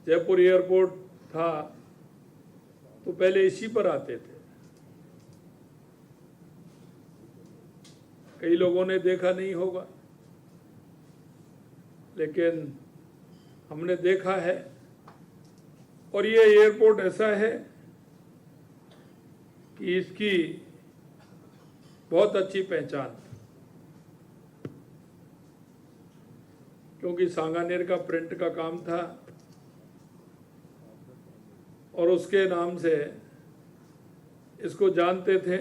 Jaipur airport था तो पहले इसी पर आते थे। कई लोगों ने देखा नहीं होगा, लेकिन हमने देखा है। और ये एयरपोर्ट ऐसा है कि इसकी बहुत अच्छी पहचान, क्योंकि सांगानेर का प्रिंट का काम था और उसके नाम से इसको जानते थे।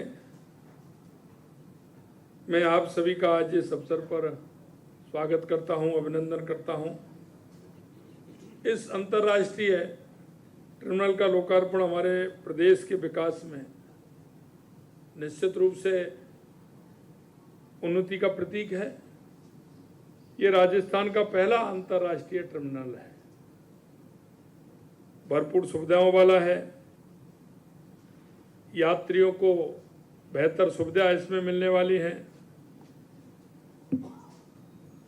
मैं आप सभी का आज इस अवसर पर स्वागत करता हूं, अभिनंदन करता हूं। इस अंतर्राष्ट्रीय टर्मिनल का लोकार्पण हमारे प्रदेश के विकास में निश्चित रूप से उन्नति का प्रतीक है। ये राजस्थान का पहला अंतर्राष्ट्रीय टर्मिनल है, भरपूर सुविधाओं वाला है। यात्रियों को बेहतर सुविधा इसमें मिलने वाली है।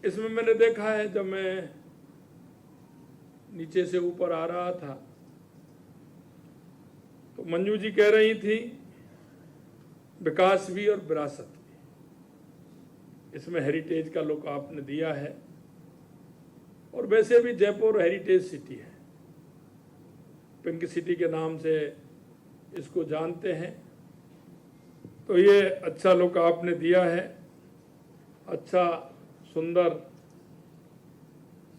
इसमें मैंने देखा है, जब मैं नीचे से ऊपर आ रहा था तो मंजू जी कह रही थी विकास भी और विरासत भी। इसमें हेरिटेज का लुक आपने दिया है, और वैसे भी जयपुर हेरिटेज सिटी है, पिंक सिटी के नाम से इसको जानते हैं। तो ये अच्छा लुक आपने दिया है, अच्छा सुंदर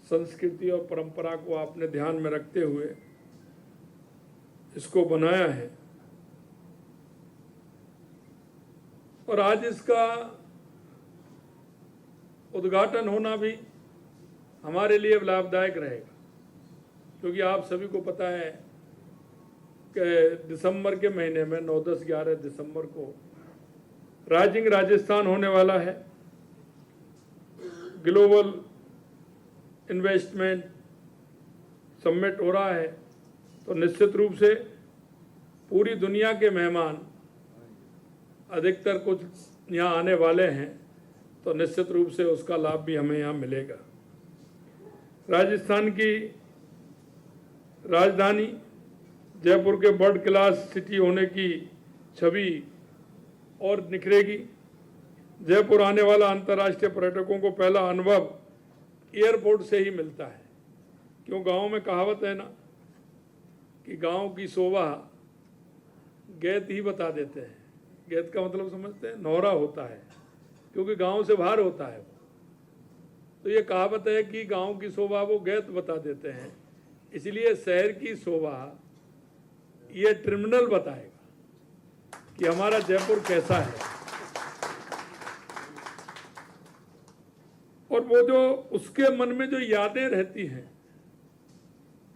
संस्कृति और परंपरा को आपने ध्यान में रखते हुए इसको बनाया है। और आज इसका उद्घाटन होना भी हमारे लिए लाभदायक रहेगा, क्योंकि आप सभी को पता है कि दिसंबर के महीने में 9, 10, 11 दिसंबर को राइजिंग राजस्थान होने वाला है। ग्लोबल इन्वेस्टमेंट समिट हो रहा है, तो निश्चित रूप से पूरी दुनिया के मेहमान अधिकतर कुछ यहाँ आने वाले हैं, तो निश्चित रूप से उसका लाभ भी हमें यहाँ मिलेगा। राजस्थान की राजधानी जयपुर के वर्ल्ड क्लास सिटी होने की छवि और निखरेगी। जयपुर आने वाला अंतर्राष्ट्रीय पर्यटकों को पहला अनुभव एयरपोर्ट से ही मिलता है। क्यों, गांव में कहावत है ना कि गांव की शोभा गैत ही बता देते हैं। गैत का मतलब समझते हैं, नौरा होता है, क्योंकि गांव से बाहर होता है। तो ये कहावत है कि गांव की शोभा वो गैत बता देते हैं। इसलिए शहर की शोभा ये टर्मिनल बताएगा कि हमारा जयपुर कैसा है। और वो जो उसके मन में जो यादें रहती हैं,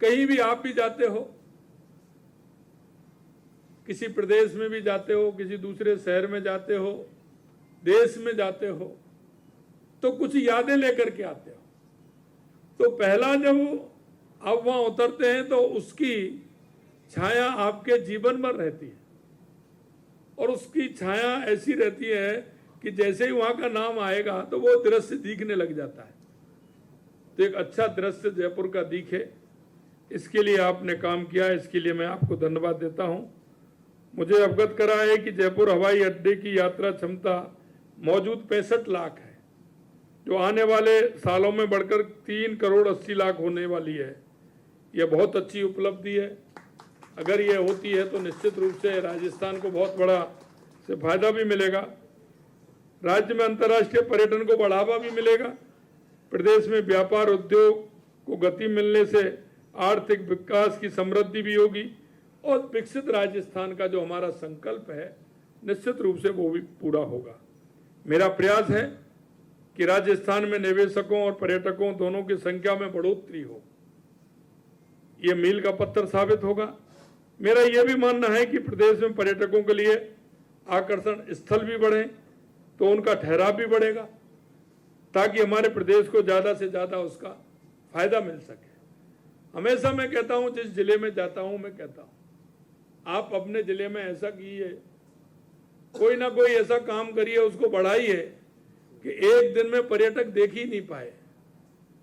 कहीं भी आप भी जाते हो, किसी प्रदेश में भी जाते हो, किसी दूसरे शहर में जाते हो, देश में जाते हो, तो कुछ यादें लेकर के आते हो। तो पहला जब आप वहां उतरते हैं तो उसकी छाया आपके जीवन भर रहती है, और उसकी छाया ऐसी रहती है कि जैसे ही वहां का नाम आएगा तो वो दृश्य दिखने लग जाता है। तो एक अच्छा दृश्य जयपुर का दिखे, इसके लिए आपने काम किया, इसके लिए मैं आपको धन्यवाद देता हूं। मुझे अवगत करा है कि जयपुर हवाई अड्डे की यात्रा क्षमता मौजूद 65 लाख है, जो आने वाले सालों में बढ़कर 3 करोड़ 80 लाख होने वाली है। यह बहुत अच्छी उपलब्धि है। अगर ये होती है तो निश्चित रूप से राजस्थान को बहुत बड़ा से फायदा भी मिलेगा। राज्य में अंतर्राष्ट्रीय पर्यटन को बढ़ावा भी मिलेगा। प्रदेश में व्यापार उद्योग को गति मिलने से आर्थिक विकास की समृद्धि भी होगी, और विकसित राजस्थान का जो हमारा संकल्प है निश्चित रूप से वो भी पूरा होगा। मेरा प्रयास है कि राजस्थान में निवेशकों और पर्यटकों दोनों की संख्या में बढ़ोतरी हो। ये मील का पत्थर साबित होगा। मेरा यह भी मानना है कि प्रदेश में पर्यटकों के लिए आकर्षण स्थल भी बढ़े तो उनका ठहराव भी बढ़ेगा, ताकि हमारे प्रदेश को ज़्यादा से ज़्यादा उसका फायदा मिल सके। हमेशा मैं कहता हूं, जिस जिले में जाता हूं मैं कहता हूं, आप अपने जिले में ऐसा कीजिए, कोई ना कोई ऐसा काम करिए, उसको बढ़ाइए कि एक दिन में पर्यटक देख ही नहीं पाए,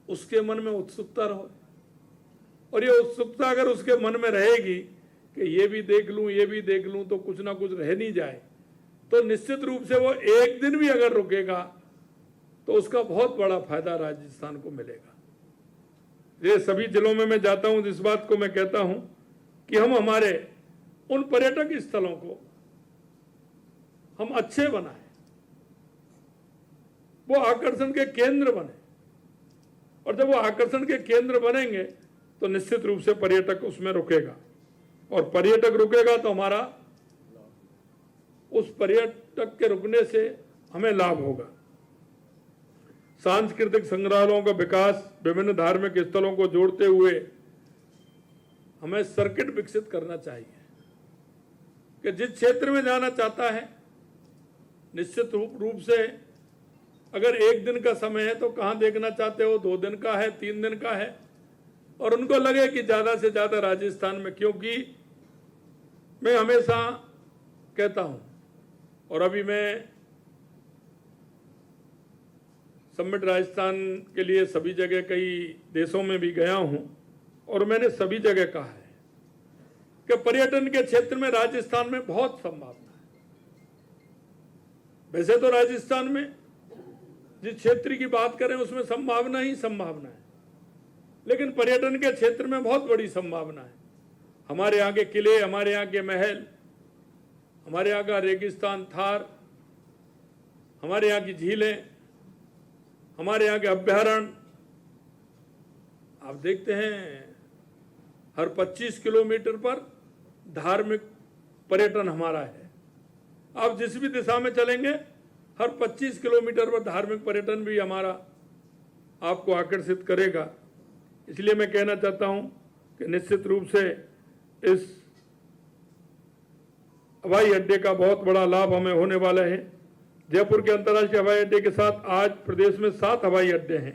उसके मन में उत्सुकता रहो। और ये उत्सुकता अगर उसके मन में रहेगी कि ये भी देख लूं, ये भी देख लूं, तो कुछ ना कुछ रह नहीं जाए, तो निश्चित रूप से वो एक दिन भी अगर रुकेगा तो उसका बहुत बड़ा फायदा राजस्थान को मिलेगा। ये सभी जिलों में मैं जाता हूं, इस बात को मैं कहता हूं कि हम हमारे उन पर्यटक स्थलों को हम अच्छे बनाएं, वो आकर्षण के केंद्र बने, और जब वो आकर्षण के केंद्र बनेंगे तो निश्चित रूप से पर्यटक उसमें रुकेगा, और पर्यटक रुकेगा तो हमारा उस पर्यटक के रुकने से हमें लाभ होगा। सांस्कृतिक संग्रहालयों का विकास, विभिन्न धार्मिक स्थलों को जोड़ते हुए हमें सर्किट विकसित करना चाहिए कि जिस क्षेत्र में जाना चाहता है, निश्चित रूप से अगर एक दिन का समय है तो कहाँ देखना चाहते हो, 2 दिन का है, 3 दिन का है, और उनको लगे कि ज़्यादा से ज़्यादा राजस्थान में, क्योंकि मैं हमेशा कहता हूँ, और अभी मैं समिट राजस्थान के लिए सभी जगह कई देशों में भी गया हूँ, और मैंने सभी जगह कहा है कि पर्यटन के क्षेत्र में राजस्थान में बहुत संभावना है। वैसे तो राजस्थान में जिस क्षेत्र की बात करें उसमें संभावना ही संभावना है, लेकिन पर्यटन के क्षेत्र में बहुत बड़ी संभावना है। हमारे यहाँ के किले, हमारे यहाँ के महल, हमारे यहाँ का रेगिस्तान थार, हमारे यहाँ की झीलें, हमारे यहाँ के अभ्यारण्य, आप देखते हैं हर 25 किलोमीटर पर धार्मिक पर्यटन हमारा है। आप जिस भी दिशा में चलेंगे हर 25 किलोमीटर पर धार्मिक पर्यटन भी हमारा आपको आकर्षित करेगा। इसलिए मैं कहना चाहता हूं कि निश्चित रूप से इस हवाई अड्डे का बहुत बड़ा लाभ हमें होने वाला है। जयपुर के अंतर्राष्ट्रीय हवाई अड्डे के साथ आज प्रदेश में 7 हवाई अड्डे हैं।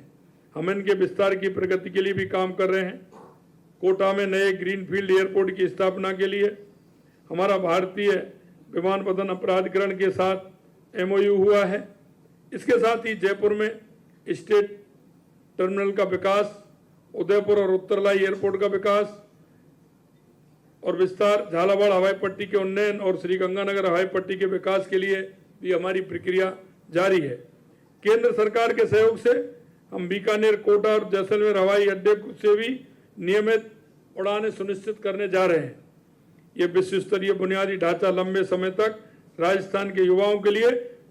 हम इनके विस्तार की प्रगति के लिए भी काम कर रहे हैं। कोटा में नए ग्रीनफील्ड एयरपोर्ट की स्थापना के लिए हमारा भारतीय विमानपत्तन अपराधिकरण के साथ MOU हुआ है। इसके साथ ही जयपुर में स्टेट टर्मिनल का विकास, उदयपुर और उत्तरलाई एयरपोर्ट का विकास और विस्तार, झालावाड़ हवाई पट्टी के उन्नयन और श्रीगंगानगर हवाई पट्टी के विकास के लिए भी हमारी प्रक्रिया जारी है। केंद्र सरकार के सहयोग से हम बीकानेर, कोटा और जैसलमेर हवाई अड्डे से भी नियमित उड़ानें सुनिश्चित करने जा रहे हैं। ये विश्व स्तरीय बुनियादी ढांचा लंबे समय तक राजस्थान के युवाओं के लिए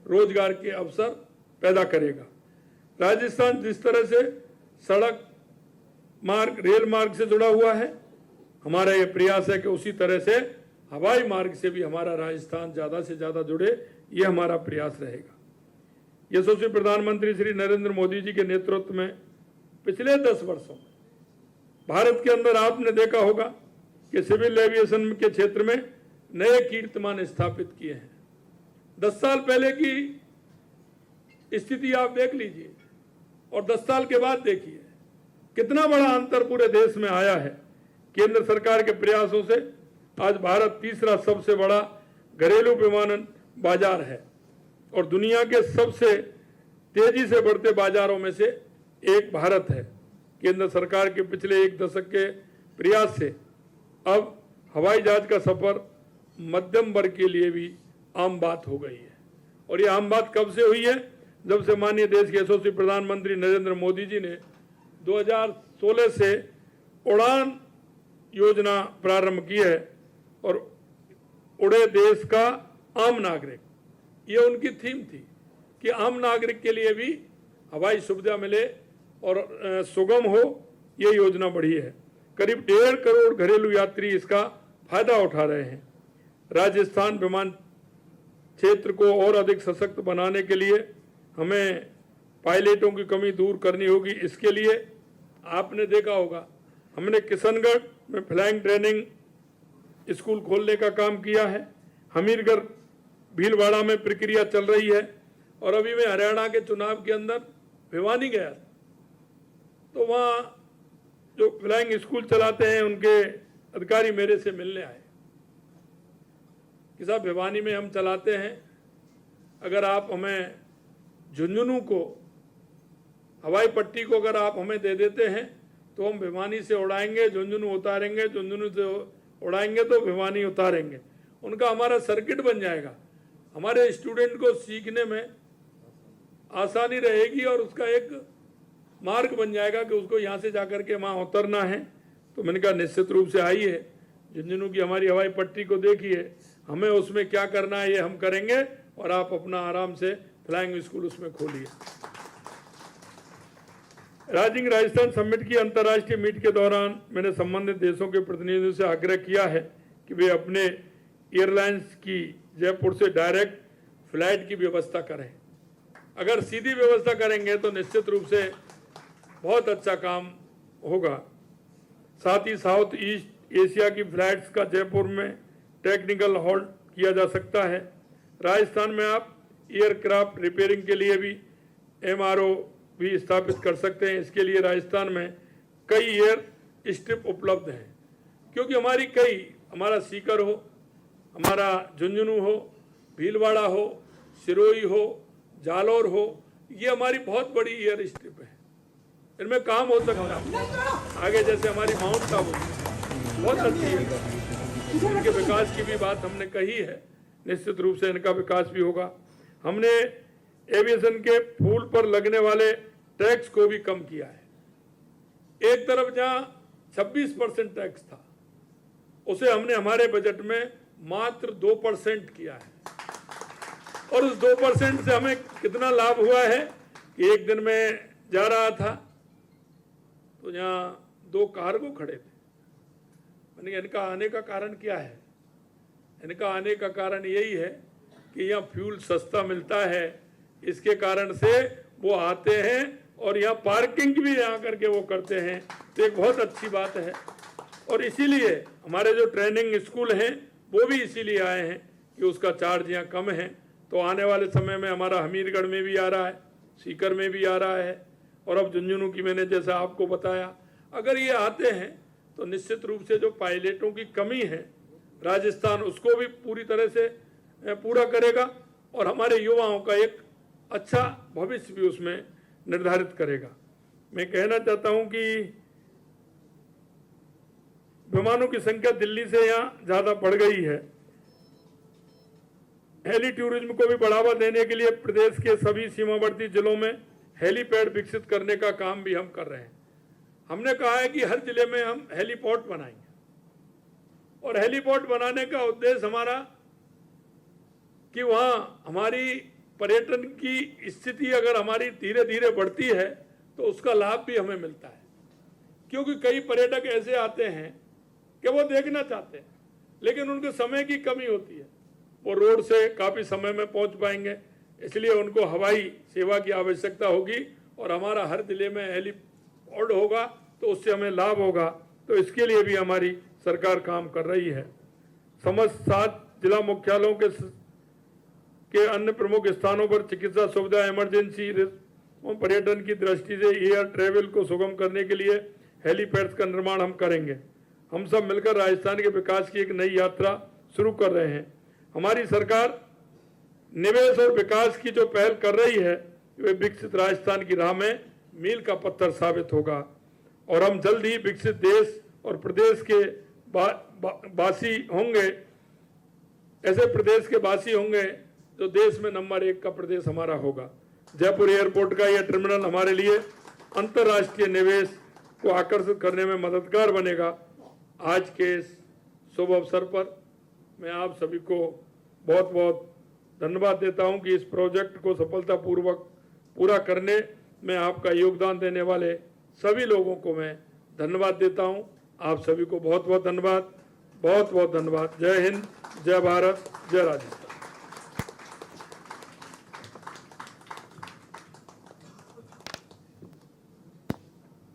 रोजगार के अवसर पैदा करेगा। राजस्थान जिस तरह से सड़क मार्ग, रेल मार्ग से जुड़ा हुआ है, हमारा ये प्रयास है कि उसी तरह से हवाई मार्ग से भी हमारा राजस्थान ज़्यादा से ज़्यादा जुड़े, ये हमारा प्रयास रहेगा। यशस्वी प्रधानमंत्री श्री नरेंद्र मोदी जी के नेतृत्व में पिछले 10 वर्षों में भारत के अंदर आपने देखा होगा कि सिविल एविएशन के क्षेत्र में नए कीर्तिमान स्थापित किए हैं। 10 साल पहले की स्थिति आप देख लीजिए और 10 साल के बाद देखिए कितना बड़ा अंतर पूरे देश में आया है। केंद्र सरकार के प्रयासों से आज भारत तीसरा सबसे बड़ा घरेलू विमानन बाजार है और दुनिया के सबसे तेजी से बढ़ते बाजारों में से एक भारत है। केंद्र सरकार के पिछले 1 दशक के प्रयास से अब हवाई जहाज का सफर मध्यम वर्ग के लिए भी आम बात हो गई है। और ये आम बात कब से हुई है? जब से माननीय देश के यशस्वी प्रधानमंत्री नरेंद्र मोदी जी ने 2016 से उड़ान योजना प्रारंभ की है और उड़े देश का आम नागरिक, ये उनकी थीम थी कि आम नागरिक के लिए भी हवाई सुविधा मिले और सुगम हो, ये योजना बढ़ी है। करीब 1.5 करोड़ घरेलू यात्री इसका फायदा उठा रहे हैं। राजस्थान विमान क्षेत्र को और अधिक सशक्त बनाने के लिए हमें पायलटों की कमी दूर करनी होगी। इसके लिए आपने देखा होगा हमने किशनगढ़ में फ्लाइंग ट्रेनिंग स्कूल खोलने का काम किया है। हमीरगढ़, भीलवाड़ा में प्रक्रिया चल रही है और अभी मैं हरियाणा के चुनाव के अंदर भिवानी गया तो वहाँ जो फ्लाइंग स्कूल चलाते हैं उनके अधिकारी मेरे से मिलने आए कि साहब भिवानी में हम चलाते हैं, अगर आप हमें झुंझुनू को हवाई पट्टी को अगर आप हमें दे देते हैं तो हम भिवानी से उड़ाएंगे, झुंझुनू उतारेंगे, झुंझुनू से उड़ाएंगे तो भिवानी उतारेंगे। उनका हमारा सर्किट बन जाएगा, हमारे स्टूडेंट को सीखने में आसानी रहेगी और उसका एक मार्ग बन जाएगा कि उसको यहाँ से जाकर के वहाँ उतरना है। तो मैंने कहा निश्चित रूप से आइए, झुंझुनू की हमारी हवाई पट्टी को देखिए, हमें उसमें क्या करना है ये हम करेंगे और आप अपना आराम से फ्लाइंग स्कूल उसमें खोलिए। राइजिंग राजस्थान समिट की अंतर्राष्ट्रीय मीट के दौरान मैंने संबंधित देशों के प्रतिनिधियों से आग्रह किया है कि वे अपने एयरलाइंस की जयपुर से डायरेक्ट फ्लाइट की व्यवस्था करें। अगर सीधी व्यवस्था करेंगे तो निश्चित रूप से बहुत अच्छा काम होगा। साथ ही साउथ ईस्ट एशिया की फ्लाइट्स का जयपुर में टेक्निकल होल्ड किया जा सकता है। राजस्थान में आप एयरक्राफ्ट रिपेयरिंग के लिए भी MRO भी स्थापित कर सकते हैं। इसके लिए राजस्थान में कई एयर स्ट्रिप उपलब्ध हैं, क्योंकि हमारा सीकर हो, हमारा झुंझुनू हो, भीलवाड़ा हो, सिरोही हो, जालौर हो, ये हमारी बहुत बड़ी एयर स्ट्रिप है, इनमें काम हो सकता है। आगे जैसे हमारी माउंट आबू बहुत अच्छी है, इनके विकास की भी बात हमने कही है, निश्चित रूप से इनका विकास भी होगा। हमने एविएशन के फूल पर लगने वाले टैक्स को भी कम किया है। एक तरफ जहां 26% टैक्स था, उसे हमने हमारे बजट में मात्र 2% किया है। और उस 2% से हमें कितना लाभ हुआ है कि एक दिन में जा रहा था तो यहाँ 2 कार्गो खड़े थे। मैंने इनका आने का कारण क्या है? इनका आने का कारण यही है कि यहाँ फ्यूल सस्ता मिलता है, इसके कारण से वो आते हैं और यहाँ पार्किंग भी यहाँ करके वो करते हैं। तो एक बहुत अच्छी बात है। और इसीलिए हमारे जो ट्रेनिंग स्कूल हैं वो भी इसीलिए आए हैं कि उसका चार्ज यहाँ कम है। तो आने वाले समय में हमारा हमीरगढ़ में भी आ रहा है, सीकर में भी आ रहा है, और अब झुंझुनू की मैंने जैसा आपको बताया, अगर ये आते हैं तो निश्चित रूप से जो पायलटों की कमी है राजस्थान उसको भी पूरी तरह से पूरा करेगा और हमारे युवाओं का एक अच्छा भविष्य भी उसमें निर्धारित करेगा। मैं कहना चाहता हूं कि विमानों की संख्या दिल्ली से यहाँ ज्यादा बढ़ गई है। हेली टूरिज्म को भी बढ़ावा देने के लिए प्रदेश के सभी सीमावर्ती जिलों में हेलीपैड विकसित करने का काम भी हम कर रहे हैं। हमने कहा है कि हर जिले में हम हेलीपोर्ट बनाएंगे, और हेलीपोर्ट बनाने का उद्देश्य हमारा कि वहाँ हमारी पर्यटन की स्थिति अगर हमारी धीरे धीरे बढ़ती है तो उसका लाभ भी हमें मिलता है। क्योंकि कई पर्यटक ऐसे आते हैं कि वो देखना चाहते हैं लेकिन उनके समय की कमी होती है, वो रोड से काफ़ी समय में पहुंच पाएंगे, इसलिए उनको हवाई सेवा की आवश्यकता होगी और हमारा हर जिले में हेलीपोर्ट होगा तो उससे हमें लाभ होगा। तो इसके लिए भी हमारी सरकार काम कर रही है। समस्त 7 जिला मुख्यालयों के अन्य प्रमुख स्थानों पर चिकित्सा सुविधा, इमरजेंसी पर्यटन की दृष्टि से एयर ट्रेवल को सुगम करने के लिए हेलीपैड्स का निर्माण हम करेंगे। हम सब मिलकर राजस्थान के विकास की एक नई यात्रा शुरू कर रहे हैं। हमारी सरकार निवेश और विकास की जो पहल कर रही है वे विकसित राजस्थान की राह में मील का पत्थर साबित होगा और हम जल्द ही विकसित देश और प्रदेश के वासी होंगे, ऐसे प्रदेश के वासी होंगे जो देश में नंबर 1 का प्रदेश हमारा होगा। जयपुर एयरपोर्ट का यह टर्मिनल हमारे लिए अंतर्राष्ट्रीय निवेश को आकर्षित करने में मददगार बनेगा। आज के इस शुभ अवसर पर मैं आप सभी को बहुत बहुत धन्यवाद देता हूं कि इस प्रोजेक्ट को सफलतापूर्वक पूरा करने में आपका योगदान देने वाले सभी लोगों को मैं धन्यवाद देता हूं। आप सभी को बहुत बहुत धन्यवाद, बहुत बहुत धन्यवाद। जय हिंद, जय भारत, जय राजस्थान।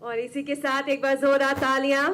और इसी के साथ एक बार जोरदार तालियां।